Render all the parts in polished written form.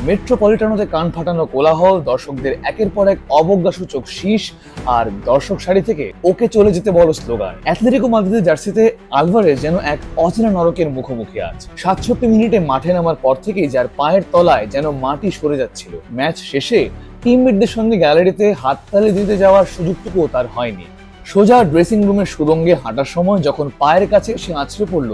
মেট্রোপলিটানোতে কান ফাটানো কোলাহল, দর্শকদের একের পর এক অবজ্ঞাসূচক শীষ, আর দর্শক সারি থেকে ওকে চলে যেতে বলো স্লোগান। অ্যাটলেটিকো মাদ্রিদের জার্সিতে আলভারেজ যেন এক অচেনা নরকের মুখোমুখি আজ। 67 মিনিটে মাঠে নামার পর থেকেই যার পায়ের তলায় যেন মাটি সরে যাচ্ছিল। ম্যাচ শেষে টিমমেটদের সঙ্গে গ্যালারিতে হাততালি দিতে যাওয়ার সুযোগটুকুও তার হয়নি। সোজা ড্রেসিং রুমের সুড়ঙ্গে হাঁটার সময় যখন পায়ের কাছে এসে আছড়ে পড়ল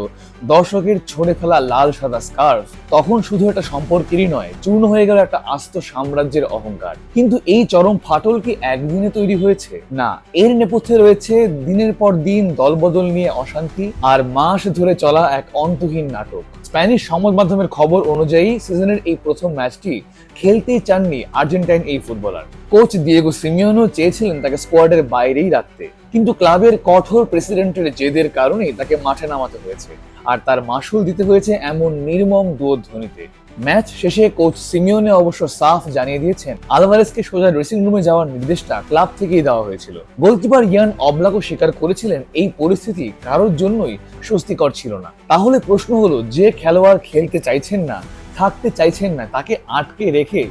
দর্শকের ছড়ে ফেলা লাল সাদা স্কার্ফ, তখন শুধু একটা সম্পর্কেরই নয়, চূর্ণ হয়ে গেল একটা আস্ত সাম্রাজ্যের অহংকার। কিন্তু এই চরম ফাটল কি একদিনে তৈরি হয়েছে? না, এর নেপথ্যে রয়েছে দিনের পর দিন দলবদল নিয়ে অশান্তি আর মাস ধরে চলা এক অন্তহীন নাটক। স্প্যানিশ সংবাদ মাধ্যমের খবর অনুযায়ী সিজনের এই প্রথম ম্যাচটি খেলতেই চাননি আর্জেন্টাইন এই ফুটবলার। কোচ দিয়েগো সিমিওনো চেয়েছিলেন তাকে স্কোয়াডের বাইরেই রাখতে, কিন্তু ক্লাবের কঠোর প্রেসিডেন্টের জেদের কারণেই তাকে মাঠে নামাতে হয়েছে, আর তার মাসুল দিতে হয়েছে এমন নির্মম দুর্ধ্বনিতে। ম্যাচ শেষে কোচ সিমিওনে অবশ্য সাফ জানিয়ে দিয়েছেন আলভারেজকে সোজা ড্রেসিং রুমে যাওয়ার নির্দেশটা ক্লাব থেকেই দেওয়া হয়েছিল। গোলকিপার ইয়ান অবলাকও স্বীকার করেছিলেন এই পরিস্থিতি কারোর জন্যই স্বস্তিকর ছিল না। তাহলে প্রশ্ন হলো, যে খেলোয়াড় খেলতে চাইছেন না, থাকতে চাইছেন না, তাকে আটকে রেখে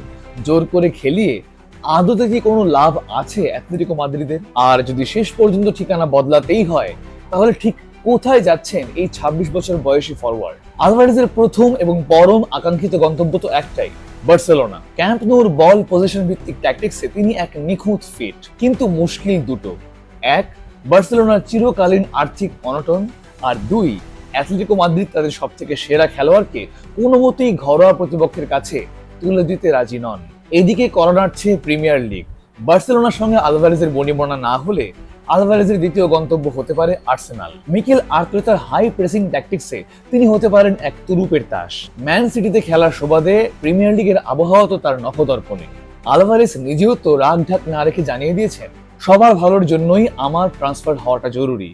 জোর করে খেলিয়ে আদতে কি কোনো লাভ আছে অ্যাটলেটিকো মাদ্রিদের? আর যদি শেষ পর্যন্ত ঠিকানা বদলাতেই হয়, তাহলে ঠিক কোথায় যাচ্ছেন এই 26 বছর বয়সী ফরওয়ার্ড? আলভারেজের প্রথম এবং পরম আকাঙ্ক্ষিত গন্তব্য তো একটাই, বার্সেলোনা। ক্যাম্প নূর বল পজিশন ভিত্তিক ট্যাকটিক্সে তিনি এক নিখুঁত ফিট, কিন্তু মুশকিল দুটো। এক, বার্সেলোনার চিরকালীন আর্থিক অনটন, আর দুই, অ্যাটলেটিকো মাদ্রিদ তাদের সবথেকে সেরা খেলোয়াড়কে কোনো মতেই ঘরোয়া প্রতিপক্ষের কাছে তুলে দিতে রাজি নন। এদিকে করোনাচ্ছে প্রিমিয়ার লিগ। বার্সেলোনার সঙ্গে আলভারেজের বনিবনা না হলে আলভারেজের দ্বিতীয় গন্তব্য হতে পারে আর্সেনাল। মিকেল আর্তেতার হাই প্রেসিং ট্যাকটিক্সে তিনি হতে পারেন এক তুরুপের তাস। ম্যান সিটিতে খেলার সুবাদে প্রিমিয়ার লিগের আবহাওয়া তো তার নখদর্পণে। আলভারেজ নিজেও তো রাগ ঢাক না রেখে জানিয়ে দিয়েছেন, সবার ভালোর জন্যই আমার ট্রান্সফার হওয়াটা জরুরি,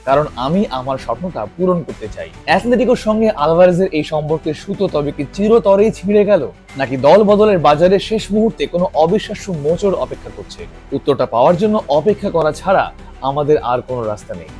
কারণ আমি আমার স্বপ্নটা পূরণ করতে চাই। অ্যাটলেটিকোর সঙ্গে আলভারেজের এই সম্পর্কের সুতো তবে কি চিরতরেই ছিঁড়ে গেল, নাকি দল বদলের বাজারে শেষ মুহূর্তে কোনো অবিশ্বাস্য মোচড় অপেক্ষা করছে? উত্তরটা পাওয়ার জন্য অপেক্ষা করা ছাড়া আমাদের আর কোনো রাস্তা নেই।